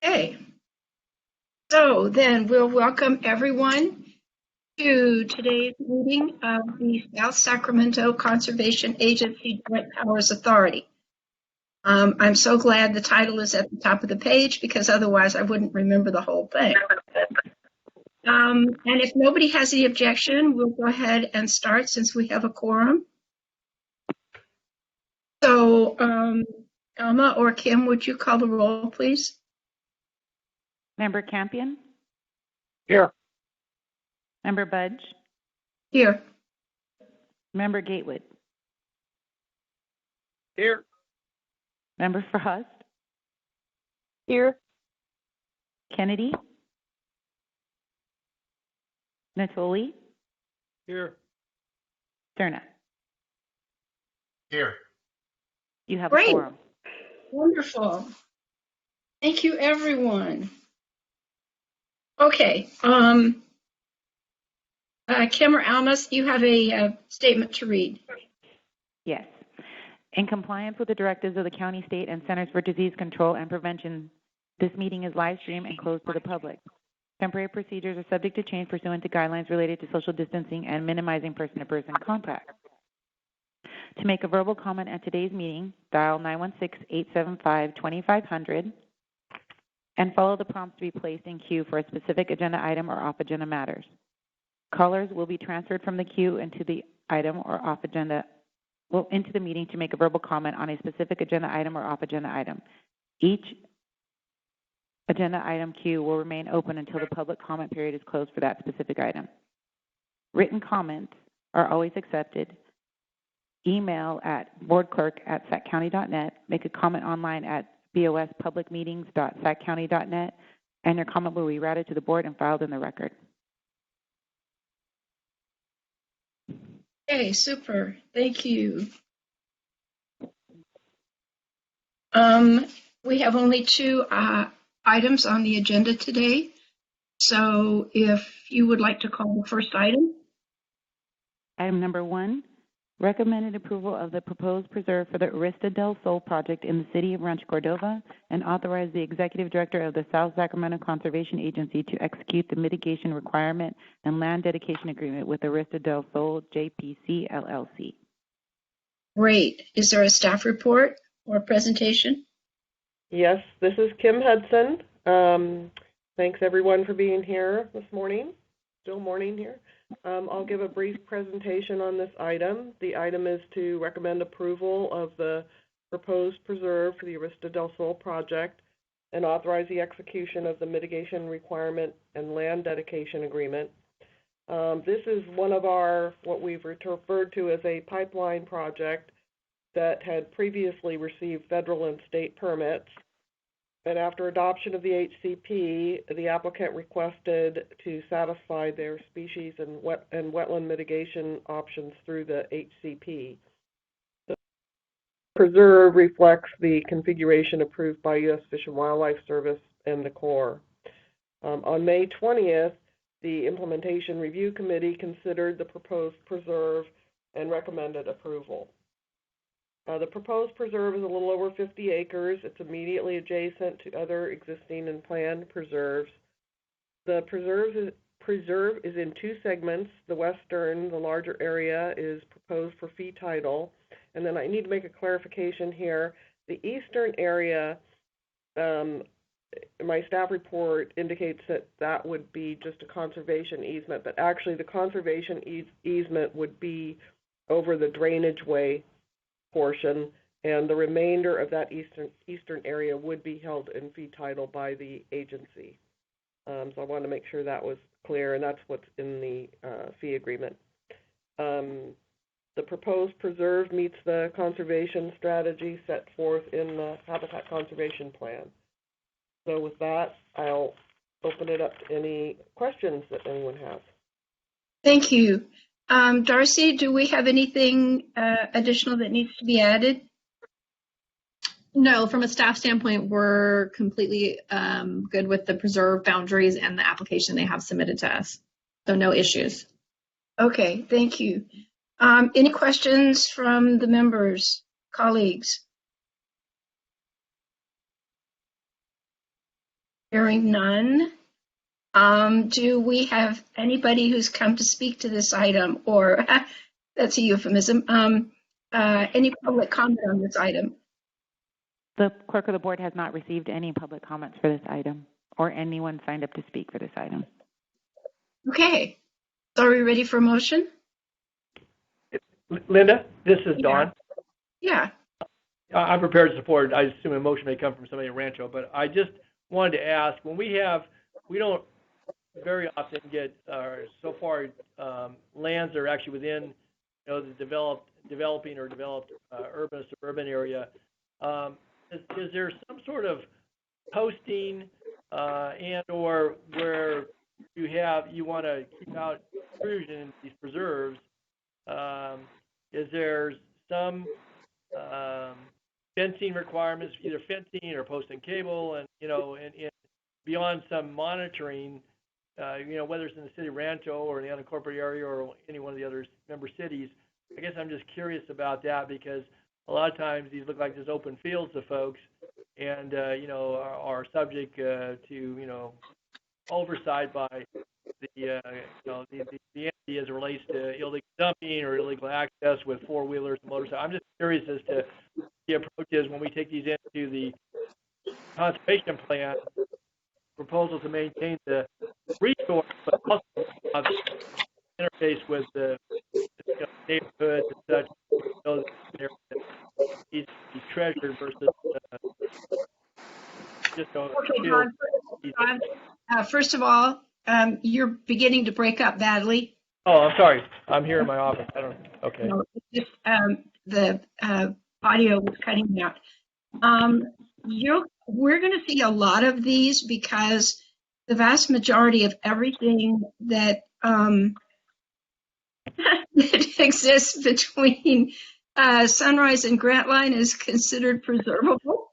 Okay, so then we'll welcome everyone to today's meeting of the South Sacramento Conservation Agency Joint Powers Authority. I'm so glad the title is at the top of the page because otherwise I wouldn't remember the whole thing. And if nobody has any objection, we'll go ahead and start since we have a quorum. So, Alma or Kim, would you call the roll, please? Member Campion? Here. Member Budge? Here. Member Gatewood? Here. Member Frost? Here. Kennedy? Natoli? Here. Cerna? Here. You have Great. a quorum. Wonderful. Thank you, everyone. Okay. Kim or Almas, you have a statement to read. Yes. In compliance with the directives of the County, State, and Centers for Disease Control and Prevention, this meeting is live streamed and closed to the public. Temporary procedures are subject to change pursuant to guidelines related to social distancing and minimizing person-to-person contact. To make a verbal comment at today's meeting, dial 916-875-2500 and follow the prompts to be placed in queue for a specific agenda item or off-agenda matters. Callers will be transferred from the queue into the item or off-agenda, into the meeting to make a verbal comment on a specific agenda item or off-agenda item. Each agenda item queue will remain open until the public comment period is closed for that specific item. Written comments are always accepted. Email at boardclerk@saccounty.net, make a comment online at bospublicmeetings.saccounty.net, and your comment will be routed to the board and filed in the record. Okay, super. Thank you. We have only two items on the agenda today. So if you would like to call the first item. Item number 1, recommended approval of the proposed preserve for the Arista del Sol project in the city of Rancho, Cordova, and authorize the executive director of the South Sacramento Conservation Agency to execute the mitigation requirement and land dedication agreement with Arista del Sol JPC LLC. Great. Is there a staff report or presentation? Yes, this is Kim Hudson. Thanks everyone for being here this morning. Still morning here. I'll give a brief presentation on this item. The item is to recommend approval of the proposed preserve for the Arista del Sol project and authorize the execution of the mitigation requirement and land dedication agreement. This is one of our, what we've referred to as a pipeline project that had previously received federal and state permits. And after adoption of the HCP, the applicant requested to satisfy their species and wetland mitigation options through the HCP. The preserve reflects the configuration approved by U.S. Fish and Wildlife Service and the Corps. On May 20th, the Implementation Review Committee considered the proposed preserve and recommended approval. The proposed preserve is a little over 50 acres. It's immediately adjacent to other existing and planned preserves. The preserve is in two segments. The western, the larger area, is proposed for fee title. And then I need to make a clarification here. The eastern area, my staff report indicates that that would be just a conservation easement, but actually the conservation easement would be over the drainage way portion, and the remainder of that eastern area would be held in fee title by the agency. So I want to make sure that was clear, and that's what's in the fee agreement. The proposed preserve meets the conservation strategy set forth in the Habitat Conservation Plan. So with that, I'll open it up to any questions that anyone has. Thank you. Darcy, do we have anything additional that needs to be added? No, from a staff standpoint, we're completely good with the preserve boundaries and the application they have submitted to us. So no issues. Okay, thank you. Any questions from the members, colleagues? Hearing none. Do we have anybody who's come to speak to this item, or that's a euphemism, any public comment on this item? The clerk of the board has not received any public comments for this item, or anyone signed up to speak for this item. Okay. So are we ready for a motion? Linda, this is Don. Yeah. I'm prepared to support. I assume a motion may come from somebody in Rancho, but I just wanted to ask, when we don't very often get, so far, lands that are actually within, the developing or developed urban or suburban area. Is there some sort of posting and or where you want to keep out intrusion in these preserves? Is there some fencing requirements, either fencing or posting cable, and and beyond some monitoring, whether it's in the city of Rancho or the unincorporated area or any one of the other member cities? I guess I'm just curious about that, because a lot of times these look like just open fields to folks, and are subject to oversight by the entity as it relates to illegal dumping or illegal access with four-wheelers and motorcycles. I'm just curious as to the approach is when we take these into the conservation plan, proposal to maintain the resource, but also interface with the neighborhoods and such, so that these treasured versus just Okay, Don, first of all, you're beginning to break up badly. Oh, I'm sorry. I'm here in my office. I don't. Okay. No, it's just, the audio was cutting out. We're going to see a lot of these because the vast majority of everything that that exists between Sunrise and Grantline is considered preservable.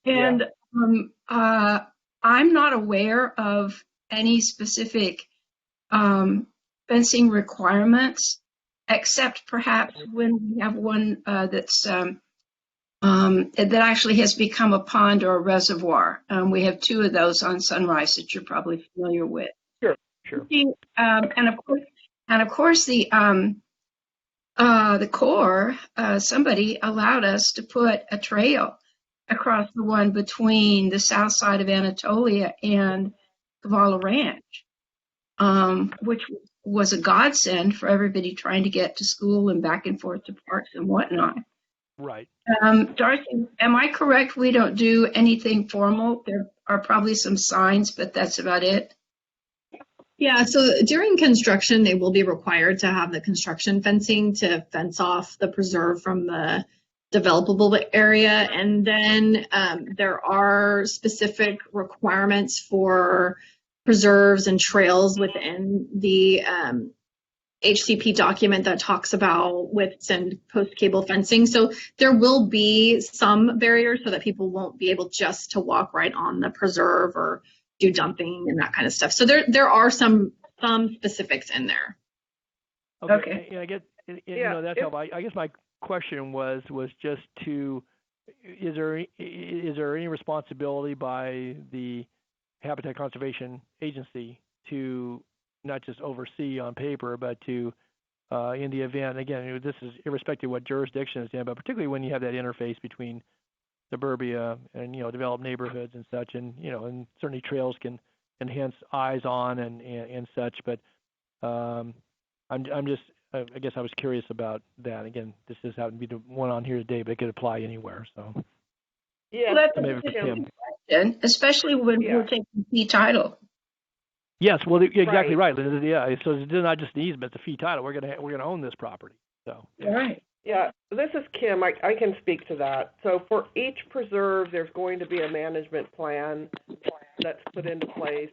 And I'm not aware of any specific fencing requirements, except perhaps when we have one that actually has become a pond or a reservoir. We have two of those on Sunrise that you're probably familiar with. Sure. And of course, the Corps, somebody allowed us to put a trail across the one between the south side of Anatolia and Cavallo Ranch, which was a godsend for everybody trying to get to school and back and forth to parks and whatnot. Right. Darcy, am I correct? We don't do anything formal. There are probably some signs, but that's about it. Yeah, so during construction, they will be required to have the construction fencing to fence off the preserve from the developable area. And then there are specific requirements for preserves and trails within the HCP document that talks about widths and post cable fencing. So there will be some barriers so that people won't be able just to walk right on the preserve or do dumping and that kind of stuff. So there are some specifics in there. Okay. And I guess that's helpful. I guess my question was just to, is there any responsibility by the Habitat Conservation Agency to not just oversee on paper, but to in the event, again, this is irrespective of what jurisdiction it's in, but particularly when you have that interface between suburbia and developed neighborhoods and such, and and certainly trails can enhance eyes on and such. But I'm just, I guess I was curious about that. Again, this just happened to be the one on here today, but it could apply anywhere. So yeah, well, that's a good question, especially when we're taking fee title. Yes, well, you're exactly right. Yeah, so it's not just an easement; it's a fee title. We're gonna own this property. So right. Yeah, this is Kim. I can speak to that. So for each preserve, there's going to be a management plan that's put into place,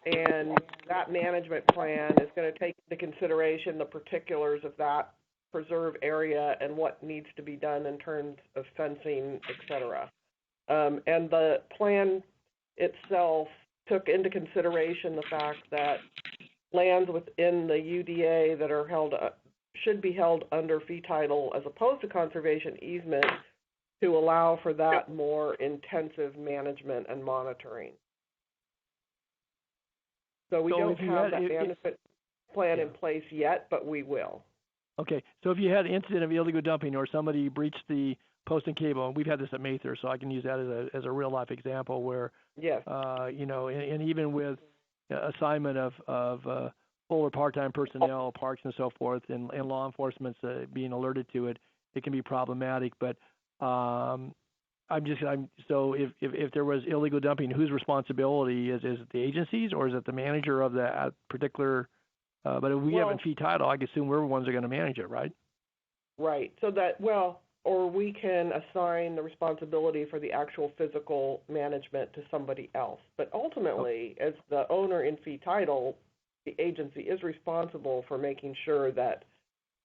and that management plan is going to take into consideration the particulars of that preserve area and what needs to be done in terms of fencing, et cetera. And the plan itself took into consideration the fact that lands within the UDA that are held should be held under fee title as opposed to conservation easement to allow for that more intensive management and monitoring. So we So don't if you have had- that management plan in Yeah. place yet, but we will. Okay, so if you had an incident of illegal dumping or somebody breached the post and cable, and we've had this at Mather, so I can use that as a real life example where, Yes. you know, and even with assignment of full or part-time personnel, parks and so forth, and law enforcement being alerted to it, it can be problematic. But so if there was illegal dumping, whose responsibility is it the agencies or is it the manager of that particular? But if we have in fee title, I assume we're the ones that are going to manage it, right? Right. So that, or we can assign the responsibility for the actual physical management to somebody else. But ultimately, as the owner in fee title, the agency is responsible for making sure that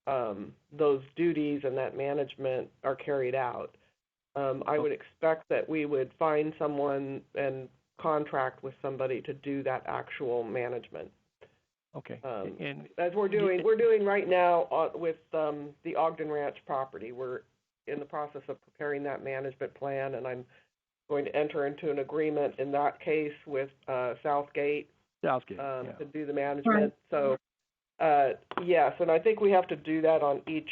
those duties and that management are carried out. I would expect that we would find someone and contract with somebody to do that actual management. Okay. And as we're doing right now with the Ogden Ranch property, we're in the process of preparing that management plan, and I'm going to enter into an agreement in that case with Southgate to do the management. Right. So yes, and I think we have to do that on each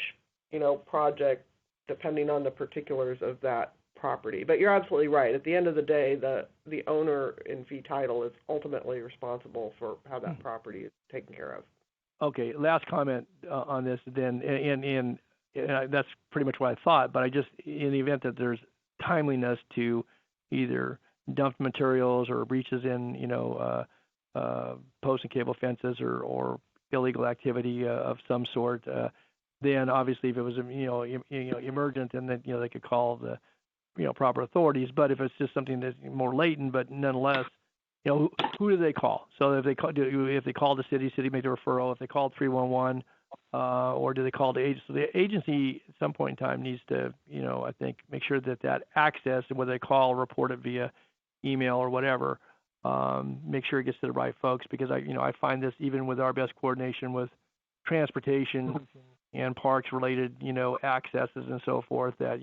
project depending on the particulars of that property. But you're absolutely right. At the end of the day, the owner in fee title is ultimately responsible for how that property is taken care of. Okay, last comment on this then, and that's pretty much what I thought, but I just, in the event that there's timeliness to either dumped materials or breaches in, post and cable fences or illegal activity of some sort, then obviously if it was, emergent, then they could call the proper authorities. But if it's just something that's more latent, but nonetheless, who do they call? So if they call the city make the referral. If they call 311, or do they call the agency? So the agency at some point in time needs to, I think, make sure that access, and whether they call or report it via email or whatever, make sure it gets to the right folks. Because I find this even with our best coordination with transportation and parks related, accesses and so forth, that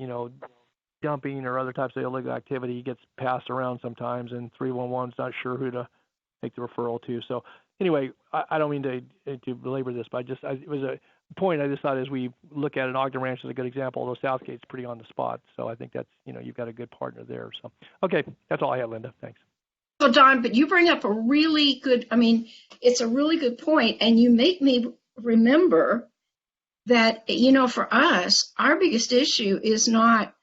dumping or other types of illegal activity gets passed around sometimes, and 311's not sure who to make the referral to. So anyway, I don't mean to belabor this, but it was a point I just thought as we look at it, Ogden Ranch is a good example, although Southgate's pretty on the spot. So I think that's, you've got a good partner there. So, okay, that's all I have, Linda. Thanks. So Don, but you bring up a really good, it's a really good point, and you make me remember that, for us, our biggest issue is not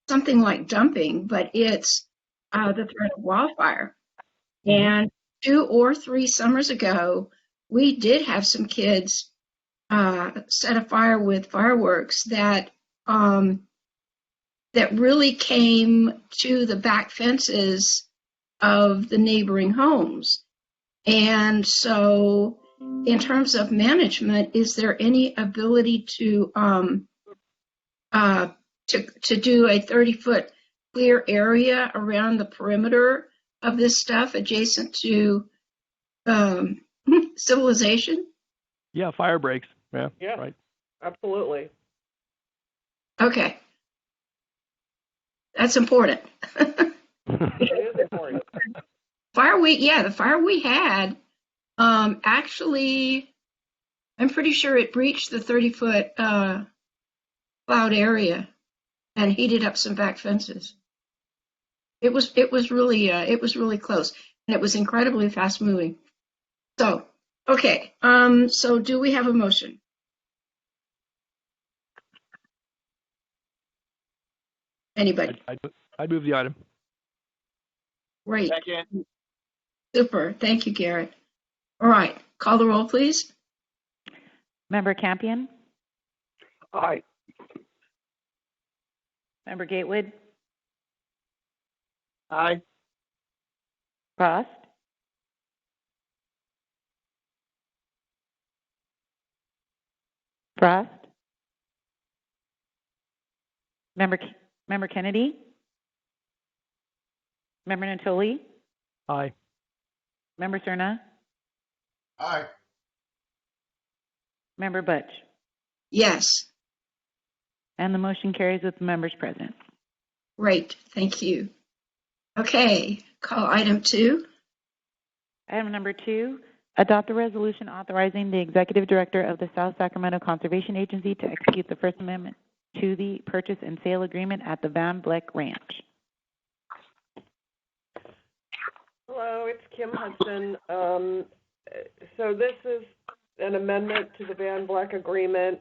something like dumping, but it's the threat of wildfire. Mm-hmm. And 2 or 3 summers ago, we did have some kids set afire with fireworks that really came to the back fences of the neighboring homes. And so in terms of management, is there any ability to do a 30-foot clear area around the perimeter of this stuff adjacent to civilization? Yeah, fire breaks. Yeah, right. Absolutely. Okay. That's important. It is important. The fire we had, actually, I'm pretty sure it breached the 30-foot cloud area and heated up some back fences. It was really close, and it was incredibly fast moving. So, okay. So do we have a motion? Anybody? I'd move the item. Great. Second. Super. Thank you, Garrett. All right. Call the roll, please. Member Campion? Aye. Member Gatewood? Aye. Frost? Frost? Member Kennedy? Member Natoli? Aye. Member Cerna? Aye. Member Butch? Yes. And the motion carries with the members present. Great. Thank you. Okay. Call item 2. Item number 2, Adopt a resolution authorizing the Executive Director of the South Sacramento Conservation Agency to execute the First Amendment to the purchase and sale agreement at the Van Bleck Ranch. Hello, it's Kim Hudson. So this is an amendment to the Van Bleck agreement.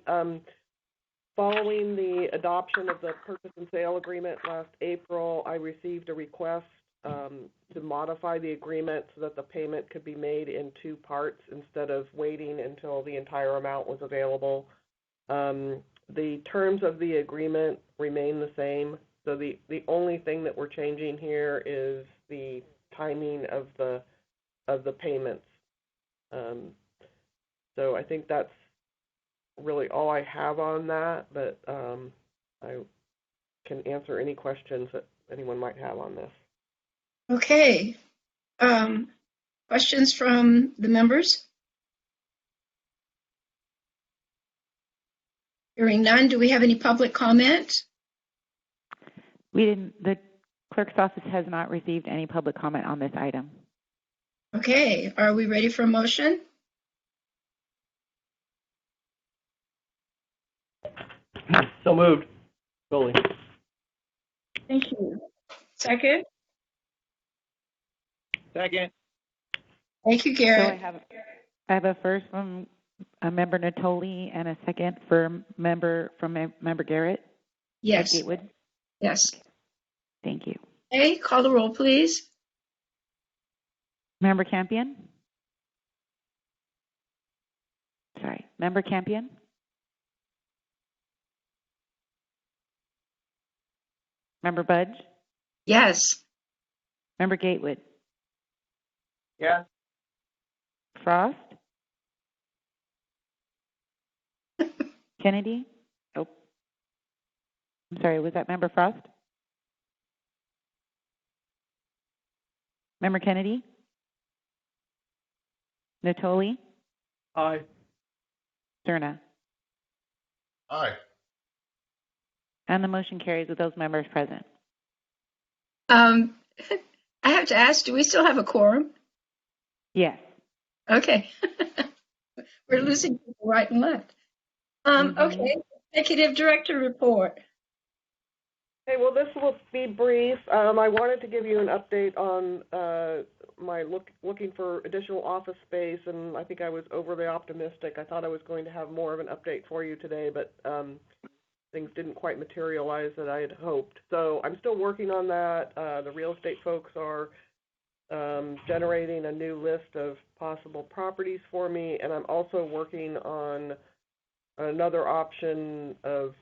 Following the adoption of the purchase and sale agreement last April, I received a request to modify the agreement so that the payment could be made in two parts instead of waiting until the entire amount was available. The terms of the agreement remain the same, so the only thing that we're changing here is the timing of the payments. So I think that's really all I have on that, but I can answer any questions that anyone might have on this. Okay. Questions from the members? Hearing none, do we have any public comment? We didn't. The clerk's office has not received any public comment on this item. Okay. Are we ready for a motion? So moved. Billy. Thank you. Second? Second. Thank you, So Garrett. I have a first from member Natoli and a second for member Garrett. Yes. Gatewood. Yes. Thank you. Okay, call the roll, please. Member Campion. Sorry, member Campion. Member Budge. Yes. Member Gatewood. Yes. Frost. Kennedy. Oh, I'm sorry. Was that member Frost? Member Kennedy. Natoli. Aye. Cerna. Aye. And the motion carries with those members present. I have to ask, do we still have a quorum? Yes. Okay. We're losing people right and left. Okay, Executive Director report. Okay, well, this will be brief. I wanted to give you an update on my looking for additional office space, and I think I was overly optimistic. I thought I was going to have more of an update for you today, but things didn't quite materialize that I had hoped. So I'm still working on that. The real estate folks are generating a new list of possible properties for me, and I'm also working on another option of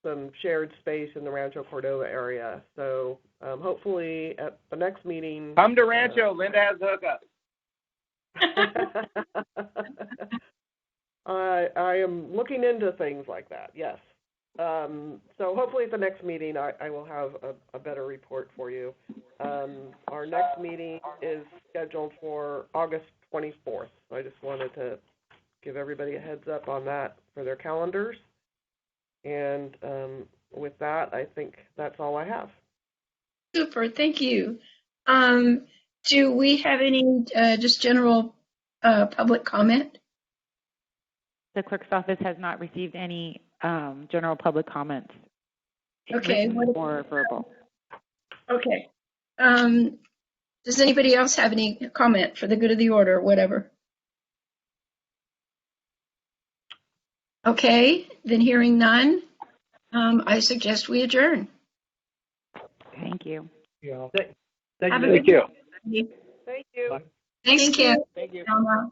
some shared space in the Rancho Cordova area. So hopefully at the next meeting... Come to Rancho. Linda has the hookup. I am looking into things like that, yes. So hopefully at the next meeting I will have a better report for you. Our next meeting is scheduled for August 24th. So I just wanted to give everybody a heads up on that for their calendars. And with that, I think that's all I have. Super, thank you. Do we have any just general public comment? The clerk's office has not received any general public comments. Okay. Or verbal. Okay. Does anybody else have any comment for the good of the order or whatever? Okay, then hearing none, I suggest we adjourn. Thank you. Yeah. Thank Have a you. good Thank you. day. Thank you. Bye. Thanks, Kim. Thank you. Elma.